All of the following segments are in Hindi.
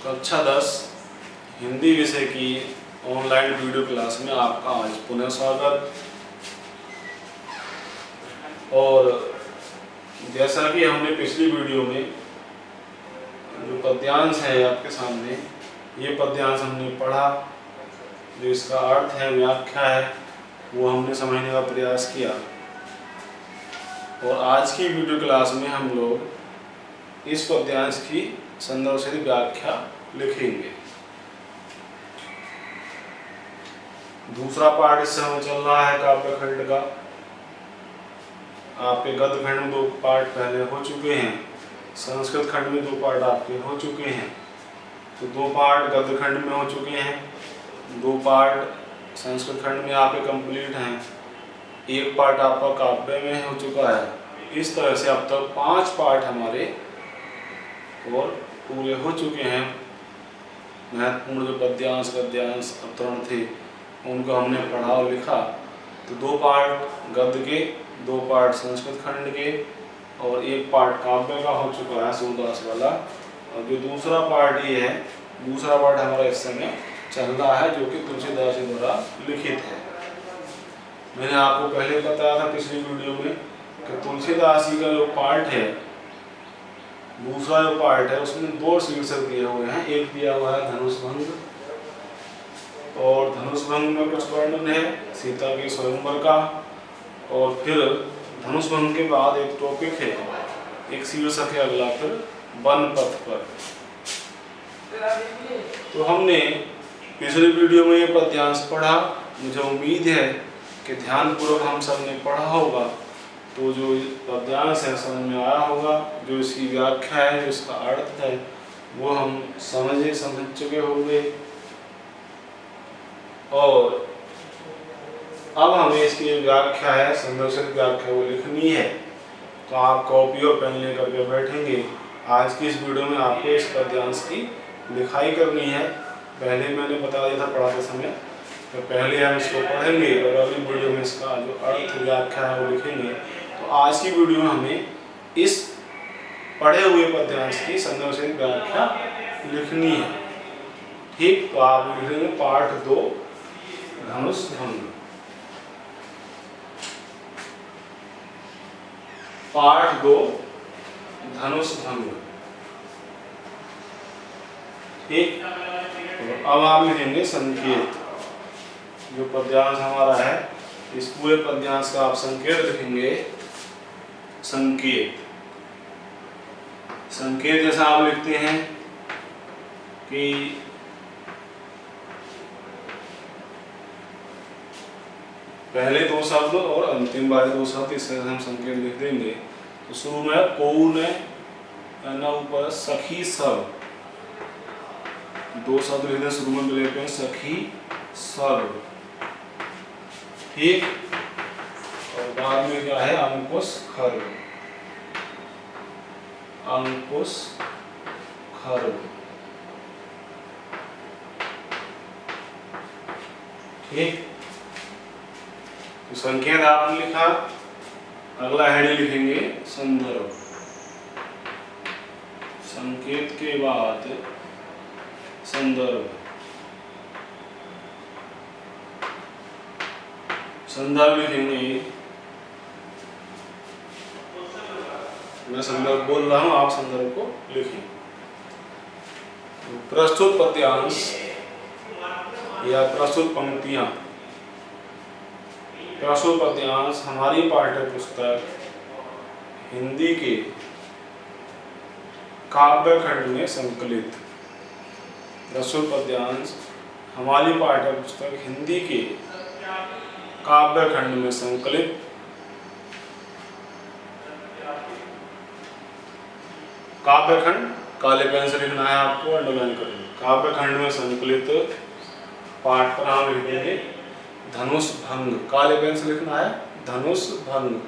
कक्षा 10 हिंदी विषय की ऑनलाइन वीडियो क्लास में आपका आज पुनः स्वागत। और जैसा कि हमने पिछली वीडियो में जो पद्यांश है आपके सामने, ये पद्यांश हमने पढ़ा, जो इसका अर्थ है, व्याख्या है, वो हमने समझने का प्रयास किया। और आज की वीडियो क्लास में हम लोग इस पद्यांश की संदर्भ से व्याख्या लिखेंगे। दूसरा पार्ट इस समय चल रहा है काव्य खंड का। आपके गद्य खंड में 2 पार्ट पहले हो चुके हैं, संस्कृत खंड में 2 पार्ट आपके हो चुके हैं। तो 2 पार्ट गद्य खंड में हो चुके हैं, 2 पार्ट संस्कृत खंड में आपके कंप्लीट हैं, 1 पार्ट आपका काव्य में हो चुका है। इस तरह से अब तक 5 पार्ट हमारे और पूरे हो चुके हैं। महत्वपूर्ण जो पद्यांश गद्यांश अवतरण थे उनको हमने पढ़ा और लिखा। तो 2 पार्ट गद्य के, 2 पार्ट संस्कृत खंड के और 1 पार्ट काव्य का हो चुका है, सूरदास वाला। और जो दूसरा पार्ट ये है, दूसरा पार्ट हमारा इस समय चल रहा है, जो कि तुलसीदास जी द्वारा लिखित है। मैंने आपको पहले बताया था पिछली वीडियो में कि तुलसीदास जी का जो पार्ट है, दूसरा जो पार्ट है, उसमें 2 शीर्षक दिए हुए हैं। एक दिया हुआ है धनुष भंग, और धनुष भंग में कुछ वर्णन है सीता के स्वयंवर का। और फिर धनुष भंग के बाद एक टॉपिक है, एक शीर्षक है अगला, फिर वन पथ पर। तो हमने पिछले वीडियो में ये पद्यांश पढ़ा। मुझे उम्मीद है कि ध्यानपूर्वक हम सब ने पढ़ा होगा, तो जो पद्यांश है समझ में आया होगा। जो इसकी व्याख्या है, जो इसका अर्थ है, वो हम समझ चुके होंगे। और अब हमें इसकी व्याख्या है, संदर्भ व्याख्या, वो लिखनी है। तो आप कॉपी और पेन लेकर के बैठेंगे। आज की इस वीडियो में आपको इस पद्यांश की लिखाई करनी है। पहले मैंने बता दिया था पढ़ाते समय, तो पहले हम इसको पढ़ेंगे और अगली वीडियो में इसका जो अर्थ व्याख्या है वो लिखेंगे। तो आज की वीडियो में हमें इस पढ़े हुए पद्यांश की संदर्भ से व्याख्या लिखनी है। ठीक, तो आप लिखेंगे पाठ 2 धनुष भंग। पाठ 2 धनुष भंग। ठीक, तो अब आप लिखेंगे संकेत। जो पद्यांश हमारा है, इस पूरे पद्यांश का आप संकेत लिखेंगे। संकेत, संकेत जैसा आप लिखते हैं कि पहले 2 शब्द और अंतिम वाले 2 शब्द, इस तरह से हम संकेत लिख देंगे। तो शुरू में कौन है ऊपर सखी सब, 2 शब्द लिखते हैं शुरू में, लेते हैं सखी सब। ठीक, और बाद में क्या है, अंकुश खर्व, अंकुश खर्व। ठीक, तो संकेत आपने लिखा। अगला हेडिंग लिखेंगे संदर्भ। संकेत के बाद संदर्भ। संदर्भ लिखेंगे, मैं संदर्भ बोल रहा हूं, आप संदर्भ को लिखें। प्रस्तुत पद्यांश या प्रस्तुत पंक्तियां, प्रस्तुत पद्यांश हमारी पाठ्य पुस्तक हिंदी के काव्य खंड में संकलित। प्रस्तुत पद्यांश हमारी पाठ्य पुस्तक हिंदी के काव्य खंड में संकलित। काव्य खंड काले पेन से लिखना है आपको, अंडरलाइन करेंगे। काव्य खंड में संकलित पाठ पर हम लिखेंगे धनुष भंग। काले पेन से लिखना है धनुष भंग,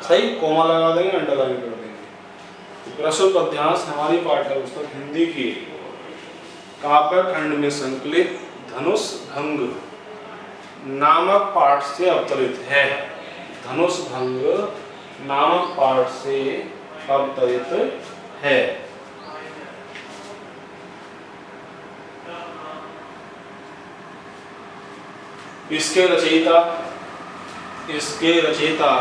सही, कोमा लगा देंगे, अंडरलाइन कर देंगे। प्रस्तुत पद्यांश हमारी पाठ्य पुस्तक हिंदी की काव्य खंड में संकलित धनुष भंग नामक पाठ से अवतरित है। धनुष भंग नामक पाठ से अवतरित है। इसके रचयिता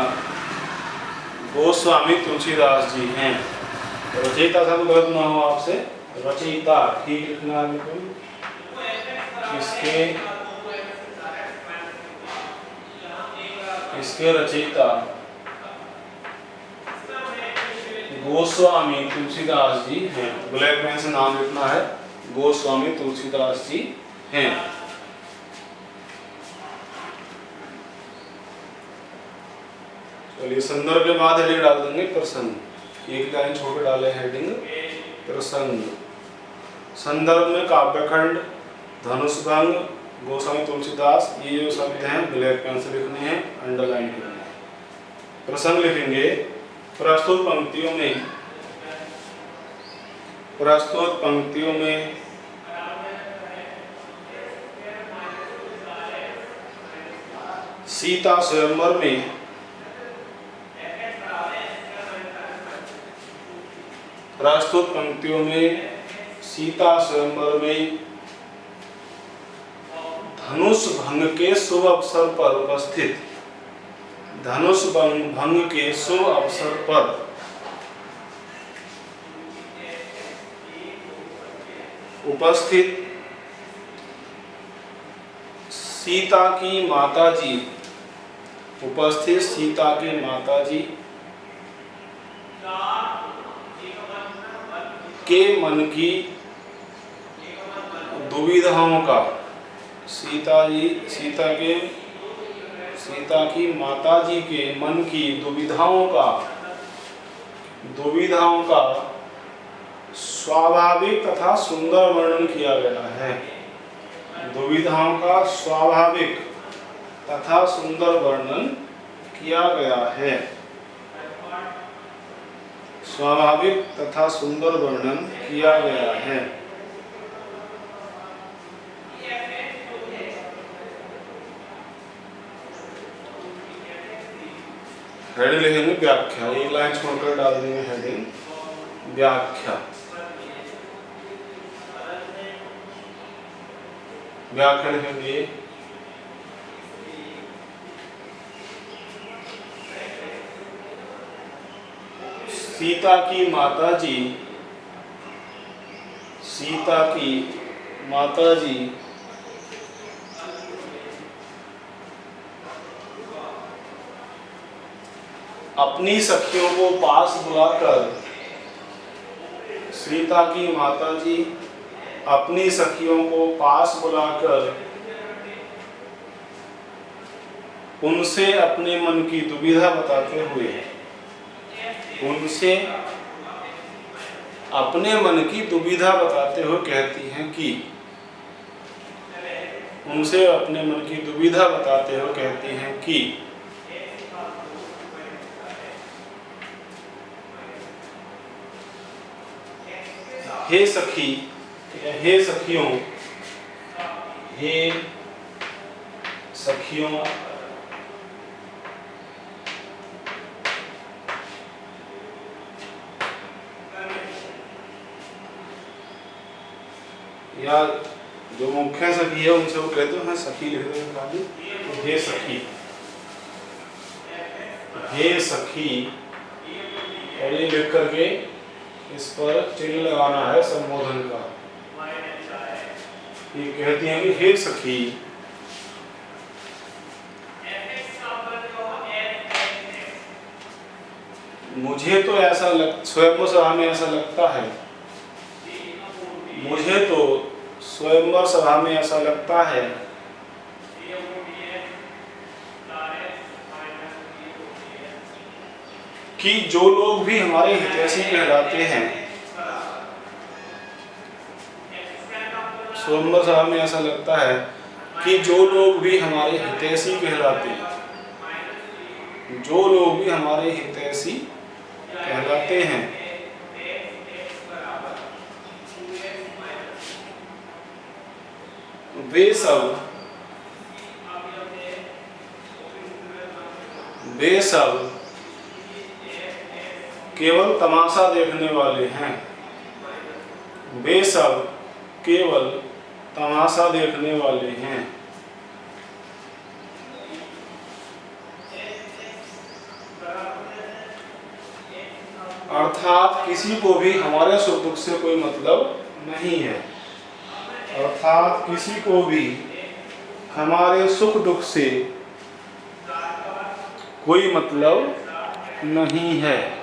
गोस्वामी तुलसीदास जी हैं। तो रचयिता शब्द गलत ना हो आपसे, रचयिता ठीक लिखना है बिल्कुल। इसके रचयिता गोस्वामी तुलसीदास जी हैं। ब्लैक पेन से नाम लिखना है, गोस्वामी तुलसीदास जी हैं। चलिए संदर्भ के बाद हेडिंग डाल देंगे प्रसंग, एक लाइन छोड़ डाले हेडिंग प्रसंग। संदर्भ में काव्यखंड, धनुषभंग, गोस्वामी तुलसीदास, ये जो शब्द हैं ब्लैक पेन से लिखने हैं, अंडरलाइन करने हैं। प्रसंग लिखेंगे प्रस्तुत पंक्तियों में सीता स्वयंवर में धनुष भंग के शुभ अवसर पर उपस्थित सीता की माताजी के मन की दुविधाओं का, सीता की माताजी के मन की दुविधाओं का स्वाभाविक तथा सुंदर वर्णन किया गया है। दुविधाओं का स्वाभाविक तथा सुंदर वर्णन किया गया है। स्वाभाविक तथा सुंदर वर्णन किया गया है। हेडिंग लिखेंगे व्याख्या, एक लाइन छोड़कर डाल देंगे हेडिंग व्याख्या। व्याख्या लिखेंगे सीता की माताजी अपनी सखियों को पास बुलाकर उनसे अपने मन की दुविधा बताते हुए कहती हैं कि हे सखियों या जो मुख्य सखी है उनसे वो कहते हैं सखी लिख देंगे खाली, तो हे सखी और ये लिख करके इस पर चिन्ह लगाना है संबोधन का। ये कहती हैं कि हे सखी, मुझे तो स्वयंवर सभा में ऐसा लगता है कि जो लोग भी हमारे हितैषी कहलाते हैं, स्वयंवर सभा में ऐसा लगता है कि जो लोग भी हमारे हितैषी कहलाते हैं वे सब केवल तमाशा देखने वाले हैं। अर्थात किसी को भी हमारे सुख दुख से कोई मतलब नहीं है। अर्थात किसी को भी हमारे सुख दुख से कोई मतलब नहीं है।